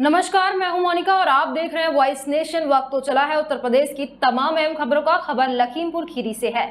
नमस्कार, मैं हूं मोनिका और आप देख रहे हैं वॉइस नेशन। वक्त तो चला है उत्तर प्रदेश की तमाम अहम खबरों का। खबर लखीमपुर खीरी से है,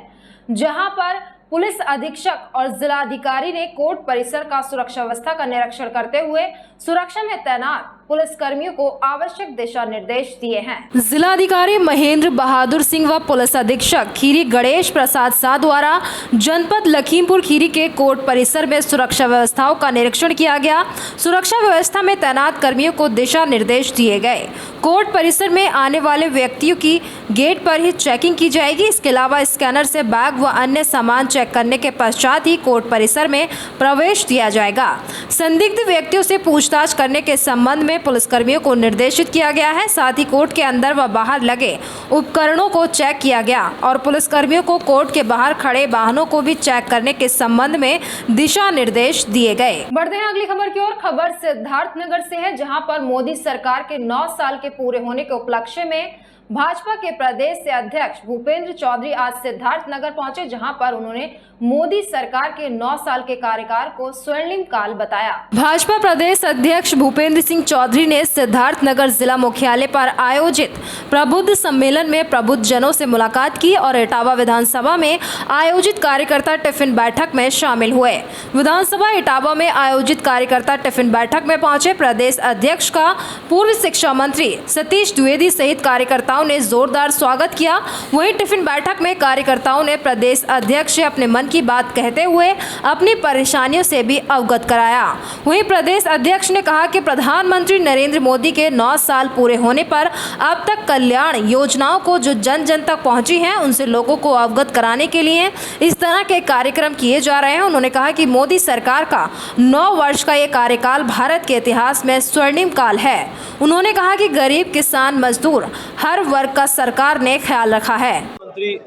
जहां पर पुलिस अधीक्षक और जिलाधिकारी ने कोर्ट परिसर का सुरक्षा व्यवस्था का निरीक्षण करते हुए सुरक्षा में तैनात पुलिस कर्मियों को आवश्यक दिशा निर्देश दिए हैं। जिलाधिकारी महेंद्र बहादुर सिंह व पुलिस अधीक्षक खीरी गणेश प्रसाद शाह द्वारा जनपद लखीमपुर खीरी के कोर्ट परिसर में सुरक्षा व्यवस्थाओं का निरीक्षण किया गया। सुरक्षा व्यवस्था में तैनात कर्मियों को दिशा निर्देश दिए गए। कोर्ट परिसर में आने वाले व्यक्तियों की गेट पर ही चेकिंग की जाएगी। इसके अलावा स्कैनर से बैग व अन्य सामान चेक करने के पश्चात ही कोर्ट परिसर में प्रवेश दिया जाएगा। संदिग्ध व्यक्तियों से पूछताछ करने के संबंध में पुलिसकर्मियों को निर्देशित किया गया है। साथ ही कोर्ट के अंदर व बाहर लगे उपकरणों को चेक किया गया और पुलिसकर्मियों को कोर्ट के बाहर खड़े वाहनों को भी चेक करने के संबंध में दिशा निर्देश दिए गए। बढ़ते हैं अगली खबर की ओर। खबर सिद्धार्थनगर से है, जहां पर मोदी सरकार के 9 साल के पूरे होने के उपलक्ष्य में भाजपा के प्रदेश से अध्यक्ष भूपेंद्र चौधरी आज सिद्धार्थनगर पहुंचे, जहां पर उन्होंने मोदी सरकार के 9 साल के कार्यकाल को स्वर्णिम काल बताया। भाजपा प्रदेश अध्यक्ष भूपेंद्र सिंह चौधरी ने सिद्धार्थनगर जिला मुख्यालय पर आयोजित प्रबुद्ध सम्मेलन में प्रबुद्ध जनों से मुलाकात की और इटावा विधानसभा में आयोजित कार्यकर्ता टिफिन बैठक में शामिल हुए। विधानसभा इटावा में आयोजित कार्यकर्ता टिफिन बैठक में पहुंचे प्रदेश अध्यक्ष का पूर्व शिक्षा मंत्री सतीश द्विवेदी सहित कार्यकर्ताओं ने जोरदार स्वागत किया। वहीं टिफिन बैठक में कार्यकर्ताओं ने प्रदेश अध्यक्ष से अपने मन की बात कहते हुए अपनी परेशानियों से भी अवगत कराया। वहीं प्रदेश अध्यक्ष ने कहा कि प्रधानमंत्री नरेंद्र मोदी के 9 साल पूरे होने पर अब तक कल्याण योजनाओं को जो जन जन तक पहुंची हैं, उनसे लोगों को अवगत कराने के लिए इस तरह के कार्यक्रम किए जा रहे हैं। उन्होंने कहा कि मोदी सरकार का 9 वर्ष का ये कार्यकाल भारत के इतिहास में स्वर्णिम काल है। उन्होंने कहा कि गरीब, किसान, मजदूर, हर वर्ग का सरकार ने ख्याल रखा है। मंत्री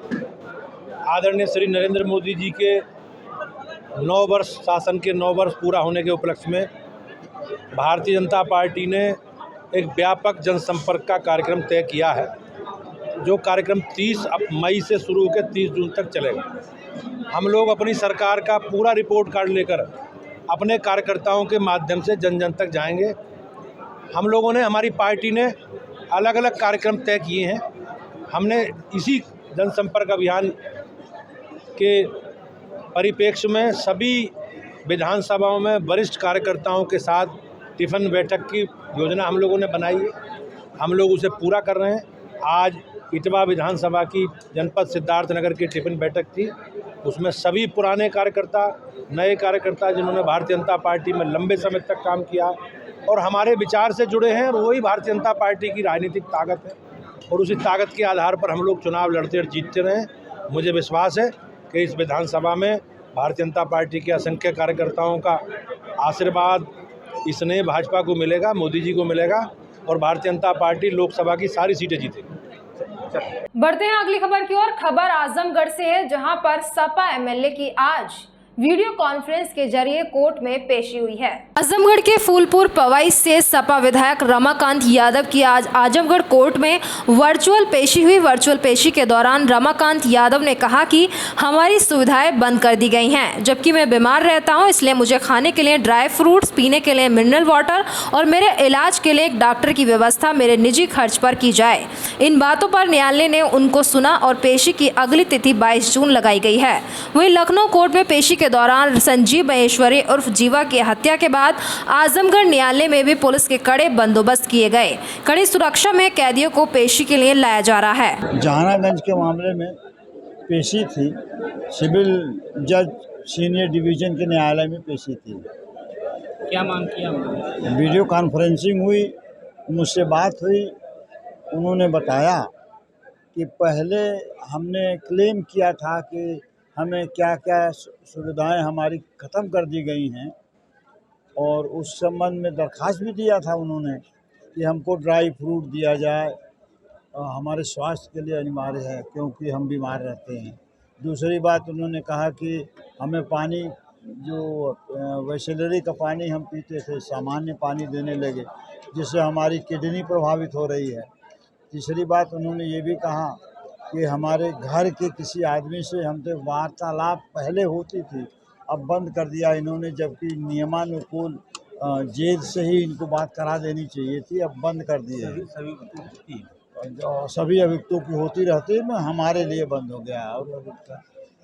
आदरणीय श्री नरेंद्र मोदी जी के 9 वर्ष शासन के 9 वर्ष पूरा होने के उपलक्ष्य में भारतीय जनता पार्टी ने एक व्यापक जनसंपर्क का कार्यक्रम तय किया है, जो कार्यक्रम 30 मई से शुरू होकर 30 जून तक चलेगा। हम लोग अपनी सरकार का पूरा रिपोर्ट कार्ड लेकर अपने कार्यकर्ताओं के माध्यम से जन जन तक जाएंगे। हम लोगों ने, हमारी पार्टी ने अलग अलग कार्यक्रम तय किए हैं। हमने इसी जनसंपर्क अभियान के परिप्रेक्ष्य में सभी विधानसभाओं में वरिष्ठ कार्यकर्ताओं के साथ टिफ़िन बैठक की योजना हम लोगों ने बनाई है। हम लोग उसे पूरा कर रहे हैं। आज इटवा विधानसभा की जनपद सिद्धार्थनगर की टिफ़िन बैठक थी। उसमें सभी पुराने कार्यकर्ता, नए कार्यकर्ता जिन्होंने भारतीय जनता पार्टी में लंबे समय तक काम किया और हमारे विचार से जुड़े हैं, वही भारतीय जनता पार्टी की राजनीतिक ताकत है और उसी ताकत के आधार पर हम लोग चुनाव लड़ते और जीतते रहे। मुझे विश्वास है कि इस विधानसभा में भारतीय जनता पार्टी के असंख्य कार्यकर्ताओं का आशीर्वाद, स्नेह भाजपा को मिलेगा, मोदी जी को मिलेगा और भारतीय जनता पार्टी लोकसभा की सारी सीटें जीतेगी। बढ़ते हैं अगली खबर की ओर। खबर आजमगढ़ से है, जहां पर सपा एमएलए की आज वीडियो कॉन्फ्रेंस के जरिए कोर्ट में पेशी हुई है। आजमगढ़ के फूलपुर पवाई से सपा विधायक रमाकांत यादव की आज आजमगढ़ कोर्ट में वर्चुअल पेशी हुई। वर्चुअल पेशी के दौरान रमाकांत यादव ने कहा कि हमारी सुविधाएं बंद कर दी गई हैं, जबकि मैं बीमार रहता हूं, इसलिए मुझे खाने के लिए ड्राई फ्रूट्स, पीने के लिए मिनरल वाटर और मेरे इलाज के लिए एक डॉक्टर की व्यवस्था मेरे निजी खर्च पर की जाए। इन बातों पर न्यायालय ने उनको सुना और पेशी की अगली तिथि 22 जून लगाई गई है। वहीं लखनऊ कोर्ट में पेशी के दौरान संजीव महेश्वरी उर्फ जीवा की हत्या के बाद आजमगढ़ न्यायालय में भी पुलिस के कड़े बंदोबस्त किए गए। कड़ी सुरक्षा में कैदियों को पेशी के लिए लाया जा रहा है। जहानागंज के मामले में पेशी थी, सिविल जज सीनियर डिवीजन के न्यायालय में पेशी थी। क्या मांग किया? वीडियो कॉन्फ्रेंसिंग हुई, मुझसे बात हुई। उन्होंने बताया कि पहले हमने क्लेम किया था कि हमें क्या क्या सुविधाएं हमारी ख़त्म कर दी गई हैं और उस संबंध में दरख्वास्त भी दिया था उन्होंने कि हमको ड्राई फ्रूट दिया जाए, हमारे स्वास्थ्य के लिए अनिवार्य है क्योंकि हम बीमार रहते हैं। दूसरी बात उन्होंने कहा कि हमें पानी, जो वैसेलरी का पानी हम पीते थे, सामान्य पानी देने लगे, जिससे हमारी किडनी प्रभावित हो रही है। तीसरी बात उन्होंने ये भी कहा कि हमारे घर के किसी आदमी से हमसे वार्तालाप पहले होती थी, अब बंद कर दिया इन्होंने, जबकि नियमानुकूल जेल से ही इनको बात करा देनी चाहिए थी, अब बंद कर दिए हैं। सभी अभियुक्तों की होती रहती है, हमारे लिए बंद हो गया है।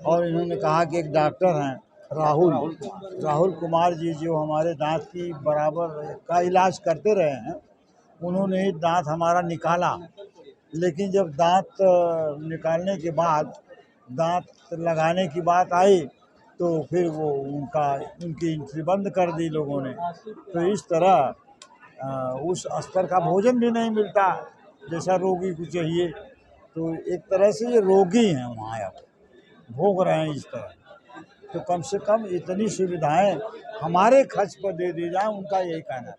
और इन्होंने कहा कि एक डॉक्टर हैं राहुल कुमार जी, जो हमारे दांत की बराबर का इलाज करते रहे हैं, उन्होंने ही दांत हमारा निकाला। लेकिन जब दांत निकालने के बाद दांत लगाने की बात आई तो फिर वो उनकी एंट्री बंद कर दी लोगों ने। तो इस तरह उस स्तर का भोजन भी नहीं मिलता जैसा रोगी को चाहिए। तो एक तरह से ये रोगी हैं, वहाँ अब भोग रहे हैं इस तरह। तो कम से कम इतनी सुविधाएं हमारे खर्च पर दे दी जाए, उनका यही कहना है।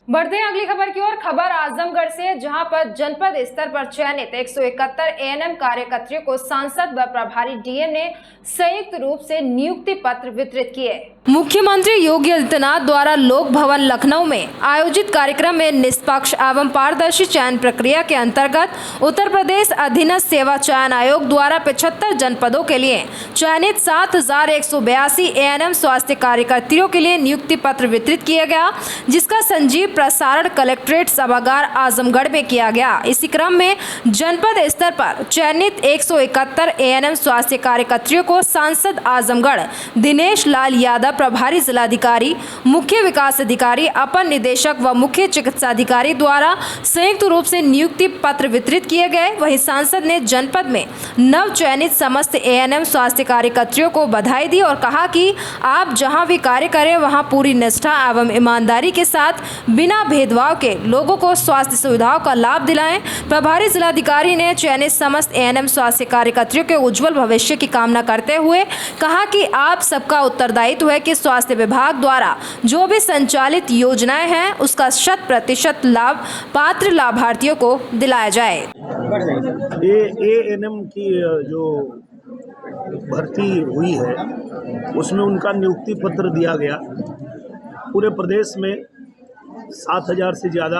बढ़ते हैं अगली खबर की ओर। खबर आजमगढ़ से, जहां पर जनपद स्तर पर चयनित 171 एएनएम कार्यकर्ताओं को सांसद व प्रभारी डीएम ने संयुक्त रूप से नियुक्ति पत्र वितरित किए। मुख्यमंत्री योगी आदित्यनाथ द्वारा लोक भवन लखनऊ में आयोजित कार्यक्रम में निष्पक्ष एवं पारदर्शी चयन प्रक्रिया के अंतर्गत उत्तर प्रदेश अधीनस्थ सेवा चयन आयोग द्वारा 75 जनपदों के लिए चयनित 7182 एएनएम स्वास्थ्य कार्यकर्ताओं के लिए नियुक्ति पत्र वितरित किया गया, जिसका संजीव प्रसारण कलेक्ट्रेट सभागार आजमगढ़ में किया गया। इसी क्रम में जनपद स्तर पर चयनित 171 एएनएम स्वास्थ्य कार्यकर्ताओं को सांसद आजमगढ़ दिनेश लाल यादव, प्रभारी जिलाधिकारी, मुख्य विकास अधिकारी, अपर निदेशक व मुख्य चिकित्साधिकारी द्वारा संयुक्त रूप से नियुक्ति पत्र वितरित किए गए। वहीं सांसद ने जनपद में नव चयनित समस्त एएनएम स्वास्थ्य कार्यकर्ताओं को बधाई दी और कहा कि आप जहां भी कार्य करें वहां पूरी निष्ठा एवं ईमानदारी के साथ बिना भेदभाव के लोगों को स्वास्थ्य सुविधाओं का लाभ दिलाएं। प्रभारी जिलाधिकारी ने चयनित समस्त एएनएम स्वास्थ्य कार्यकर्ताओं के उज्जवल भविष्य की कामना करते हुए कहा कि आप सबका उत्तरदायित्व है कि स्वास्थ्य विभाग द्वारा जो भी संचालित योजनाएं हैं उसका 100% लाभ पात्र लाभार्थियों को दिलाया जाए। एएनएम की जो भर्ती हुई है उसमें उनका नियुक्ति पत्र दिया गया। पूरे प्रदेश में 7000 से ज़्यादा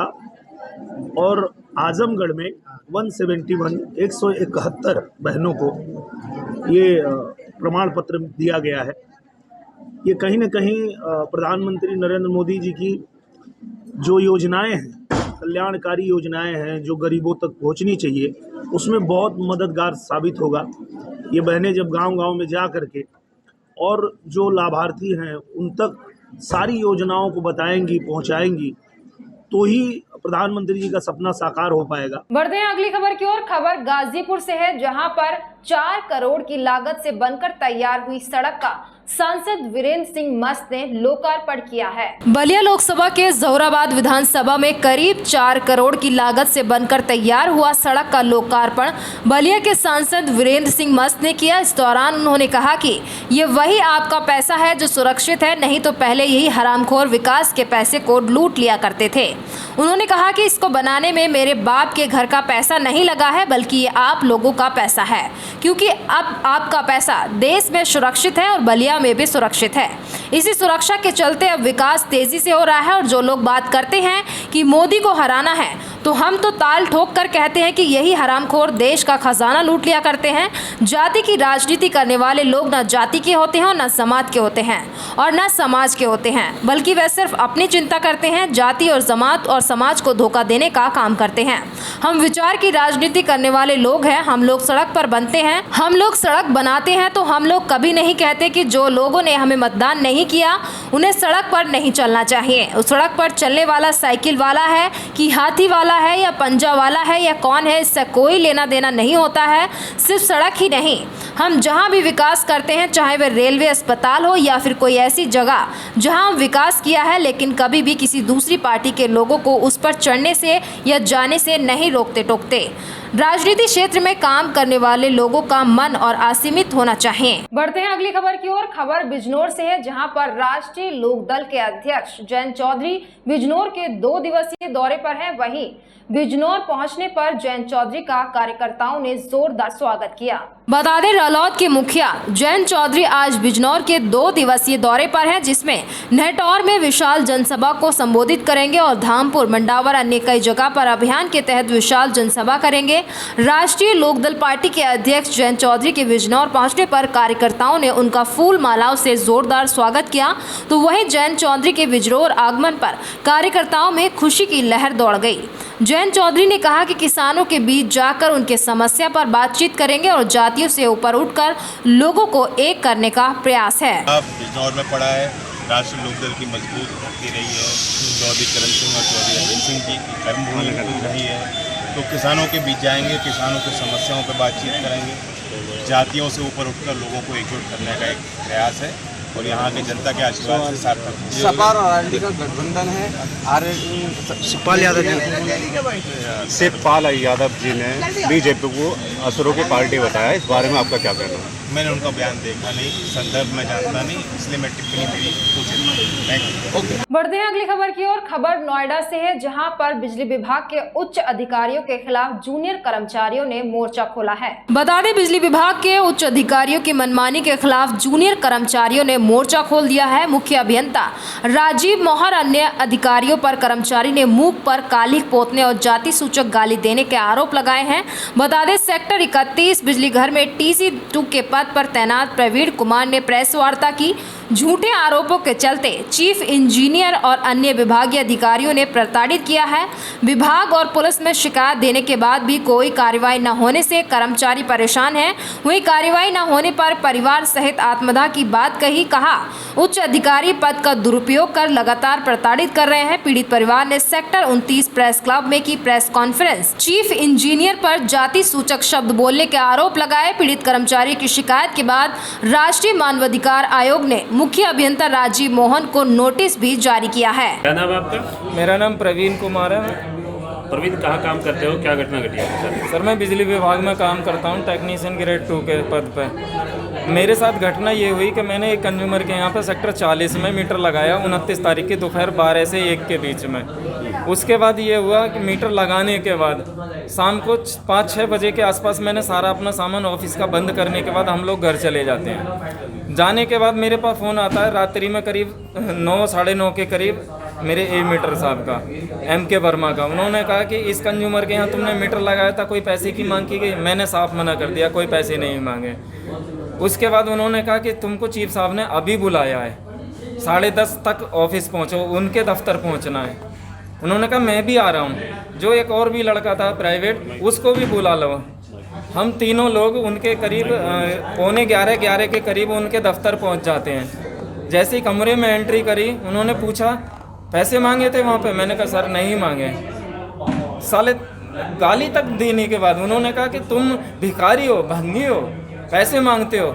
और आजमगढ़ में 171 बहनों को ये प्रमाण पत्र दिया गया है। ये कहीं न कहीं प्रधानमंत्री नरेंद्र मोदी जी की जो योजनाएं हैं, कल्याणकारी योजनाएं हैं, जो गरीबों तक पहुंचनी चाहिए, उसमें बहुत मददगार साबित होगा। ये बहनें जब गांव-गांव में जा करके और जो लाभार्थी हैं उन तक सारी योजनाओं को बताएंगी, पहुंचाएंगी, तो ही प्रधानमंत्री जी का सपना साकार हो पाएगा। बढ़ते हैं अगली खबर की ओर। खबर गाजीपुर से है, जहां पर 4 करोड़ की लागत से बनकर तैयार हुई सड़क का सांसद वीरेंद्र सिंह मस्त ने लोकार्पण किया है। बलिया लोकसभा के जौहराबाद विधानसभा में करीब 4 करोड़ की लागत से बनकर तैयार हुआ सड़क का लोकार्पण बलिया के सांसद वीरेंद्र सिंह मस्त ने किया। इस दौरान उन्होंने कहा कि ये वही आपका पैसा है जो सुरक्षित है, नहीं तो पहले यही हरामखोर विकास के पैसे को लूट लिया करते थे। उन्होंने कहा कि इसको बनाने में मेरे बाप के घर का पैसा नहीं लगा है, बल्कि ये आप लोगों का पैसा है, क्योंकि अब आपका पैसा देश में सुरक्षित है और बलिया में भी सुरक्षित है। इसी सुरक्षा के चलते अब विकास तेजी से हो रहा है। और जो लोग बात करते हैं कि मोदी को हराना है, तो हम तो ताल ठोक कर कहते हैं कि यही हरामखोर देश का खजाना लूट लिया करते हैं। जाति की राजनीति करने वाले लोग न जाति के होते हैं और न समाज के होते हैं और न समाज के होते हैं, बल्कि वे सिर्फ अपनी चिंता करते हैं। जाति और जमात और समाज को धोखा देने का काम करते हैं। हम विचार की राजनीति करने वाले लोग हैं। हम लोग सड़क पर बनते हैं, हम लोग सड़क बनाते हैं, तो हम लोग कभी नहीं कहते कि जो लोगों ने हमें मतदान नहीं किया उन्हें सड़क पर नहीं चलना चाहिए। उस सड़क पर चलने वाला साइकिल वाला है कि हाथी वाला है या पंजा वाला है या कौन है, इससे कोई लेना देना नहीं होता है। सिर्फ सड़क ही नहीं, हम जहां भी विकास करते हैं, चाहे वह रेलवे अस्पताल हो या फिर कोई ऐसी जगह जहां विकास किया है, लेकिन कभी भी किसी दूसरी पार्टी के लोगों को उस पर चढ़ने से या जाने से नहीं रोकते टोकते। राजनीति क्षेत्र में काम करने वाले लोगों का मन और असीमित होना चाहिए। बढ़ते हैं अगली खबर की ओर। खबर बिजनौर से है, जहां पर राष्ट्रीय लोक दल के अध्यक्ष जयंत चौधरी बिजनौर के 2 दिवसीय दौरे पर हैं। वहीं बिजनौर पहुंचने पर जयंत चौधरी का कार्यकर्ताओं ने जोरदार स्वागत किया। बता दें, रलौद के मुखिया जयंत चौधरी आज बिजनौर के 2 दिवसीय दौरे पर हैं, जिसमें नेहटौर में विशाल जनसभा को संबोधित करेंगे और धामपुर, मंडावर, अन्य कई जगह पर अभियान के तहत विशाल जनसभा करेंगे। राष्ट्रीय लोकदल पार्टी के अध्यक्ष जयंत चौधरी के बिजनौर पहुंचने पर कार्यकर्ताओं ने उनका फूल मालाओं से जोरदार स्वागत किया, तो वहीं जयंत चौधरी के बिजनौर आगमन पर कार्यकर्ताओं में खुशी की लहर दौड़ गई। जयंत चौधरी ने कहा कि किसानों के बीच जाकर उनके समस्या पर बातचीत करेंगे और जातियों से ऊपर उठकर लोगों को एक करने का प्रयास है। अब बिजनौर में पड़ा है, राष्ट्रीय लोकदल की मजबूत भर्ती रही है, चौधरी करण सिंह और चौधरी अजीत सिंह जी की कर्मभूमि रही है, तो किसानों के बीच जाएंगे, किसानों की समस्याओं पर बातचीत करेंगे, जातियों से ऊपर उठकर लोगों को एकजुट करने का एक प्रयास है और यहाँ की जनता के आशीर्वाद से सार्थक सपा और आरएलडी का गठबंधन है। शिवपाल यादव जी ने बीजेपी को असुरों की पार्टी बताया, इस बारे में आपका क्या कहना है? मैंने उनका बयान देखा नहीं, संदर्भ में जानता नहीं, इसलिए मैं टिप्पणी मेरी पूछी। Thank you. बढ़ते हैं अगली खबर की ओर। खबर नोएडा से है, जहां पर बिजली विभाग के उच्च अधिकारियों के खिलाफ जूनियर कर्मचारियों ने मोर्चा खोला है। बता दें, बिजली विभाग के उच्च अधिकारियों की मनमानी के खिलाफ जूनियर कर्मचारियों ने मोर्चा खोल दिया है। मुख्य अभियंता राजीव मोहर, अन्य अधिकारियों पर कर्मचारी ने मुंह पर कालिख पोतने और जाति सूचक गाली देने के आरोप लगाए हैं। बता दें, सेक्टर 31 बिजली घर में TC2 के पद पर तैनात प्रवीण कुमार ने प्रेस वार्ता की। झूठे आरोपों के चलते चीफ इंजीनियर और अन्य विभागीय अधिकारियों ने प्रताड़ित किया है। विभाग और पुलिस में शिकायत देने के बाद भी कोई कार्रवाई न होने से कर्मचारी परेशान हैं। वहीं कार्रवाई न होने पर परिवार सहित आत्मदाह की बात कहा उच्च अधिकारी पद का दुरुपयोग कर लगातार प्रताड़ित कर रहे हैं। पीड़ित परिवार ने सेक्टर 29 प्रेस क्लब में की प्रेस कॉन्फ्रेंस। चीफ इंजीनियर पर जाति सूचक शब्द बोलने के आरोप लगाए। पीड़ित कर्मचारी की शिकायत के बाद राष्ट्रीय मानवाधिकार आयोग ने मुख्य अभियंता राजीव मोहन को नोटिस भी जारी किया है। क्या नाम है आपका? मेरा नाम प्रवीण कुमार है। प्रवीण, कहाँ काम करते हो, क्या घटना घटी है? सर, मैं बिजली विभाग में काम करता हूँ, टेक्नीशियन ग्रेड 2 के पद पे। मेरे साथ घटना ये हुई कि मैंने एक कंज्यूमर के यहाँ पे सेक्टर 40 में मीटर लगाया 29 तारीख की दोपहर 12 से 1 के बीच में। उसके बाद ये हुआ कि मीटर लगाने के बाद शाम को 5-6 बजे के आसपास मैंने सारा अपना सामान ऑफिस का बंद करने के बाद हम लोग घर चले जाते हैं। जाने के बाद मेरे पास फ़ोन आता है रात्रि में करीब 9-9:30 के करीब मेरे मीटर साहब का, MK वर्मा का। उन्होंने कहा कि इस कंज्यूमर के यहाँ तुमने मीटर लगाया था, कोई पैसे की मांग की गई? मैंने साफ मना कर दिया, कोई पैसे नहीं मांगे। उसके बाद उन्होंने कहा कि तुमको चीफ साहब ने अभी बुलाया है, 10:30 तक ऑफिस पहुँचो, उनके दफ्तर पहुँचना है। उन्होंने कहा मैं भी आ रहा हूँ। जो एक और भी लड़का था प्राइवेट, उसको भी बुला लो। हम तीनों लोग उनके करीब 11:45 के करीब उनके दफ्तर पहुँच जाते हैं। जैसे ही कमरे में एंट्री करी, उन्होंने पूछा पैसे मांगे थे वहाँ पे? मैंने कहा सर नहीं मांगे। साले गाली तक देने के बाद उन्होंने कहा कि तुम भिखारी हो, भंगी हो, पैसे मांगते हो।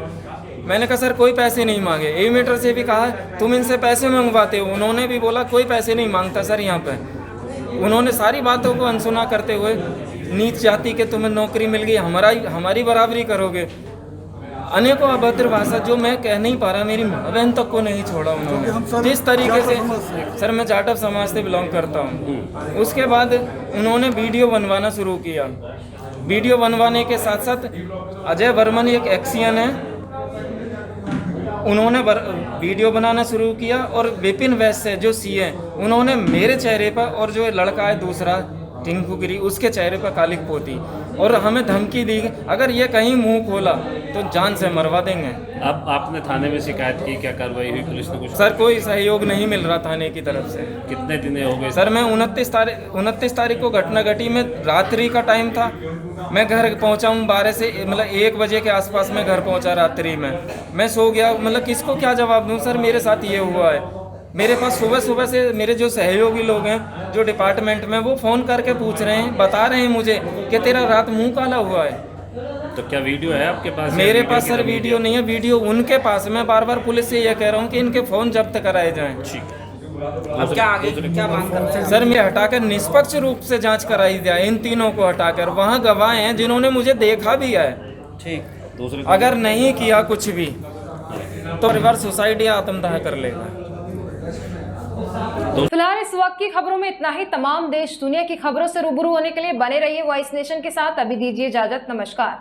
मैंने कहा सर कोई पैसे नहीं मांगे। ए मीटर से भी कहा तुम इनसे पैसे मंगवाते हो? उन्होंने भी बोला कोई पैसे नहीं मांगता सर यहाँ पे। उन्होंने सारी बातों को अनसुना करते हुए नीच जाति के तुम्हें नौकरी मिल गई, हमारी बराबरी करोगे। अनेकों अभद्र भाषा जो मैं कह नहीं पा रहा, मेरी बहन तक को नहीं छोड़ा उन्होंने। जिस तरीके से सर, मैं जाटव समाज से बिलोंग करता हूँ। उसके बाद उन्होंने वीडियो बनवाना शुरू किया। वीडियो बनवाने के साथ साथ अजय वर्मन एक एक्सियन है, उन्होंने वीडियो बनाना शुरू किया। और विपिन वैश्य जो CA, उन्होंने मेरे चेहरे पर और जो लड़का है दूसरा टिंकू गिरी, उसके चेहरे पर कालिख पोती और हमें धमकी दी अगर ये कहीं मुंह खोला तो जान से मरवा देंगे। अब आपने थाने में शिकायत की, क्या कार्रवाई हुई? पुलिस ने कुछ? सर कोई सहयोग नहीं मिल रहा थाने की तरफ से। कितने दिन हो गए? सर मैं 29 तारीख को घटना घटी, में रात्रि का टाइम था। मैं घर पहुंचा हूँ 12 से 1 बजे के आसपास में घर पहुंचा रात्रि में। मैं सो गया, किसको क्या जवाब दूँ सर, मेरे साथ ये हुआ है। मेरे पास सुबह से मेरे जो सहयोगी लोग हैं जो डिपार्टमेंट में, वो फ़ोन करके पूछ रहे हैं, बता रहे हैं मुझे कि तेरा रात मुंह काला हुआ है। तो क्या वीडियो है आपके पास? मेरे पास सर वीडियो नहीं है, वीडियो उनके पास। मैं बार बार पुलिस से यह कह रहा हूँ कि इनके फ़ोन जब्त कराए जाएँ। अब क्या आगे क्या मांग करते हैं? सर मैं हटाकर निष्पक्ष रूप से जांच कराई जाए, इन तीनों को हटाकर। वहाँ गवाह हैं जिन्होंने मुझे देखा भी है। ठीक, अगर नहीं किया कुछ भी तो परिवार सुसाइड या आत्मदाह कर लेगा। फिलहाल इस वक्त की खबरों में इतना ही। तमाम देश दुनिया की खबरों से रूबरू होने के लिए बने रहिए वॉइस नेशन के साथ। अभी दीजिए इजाजत, नमस्कार।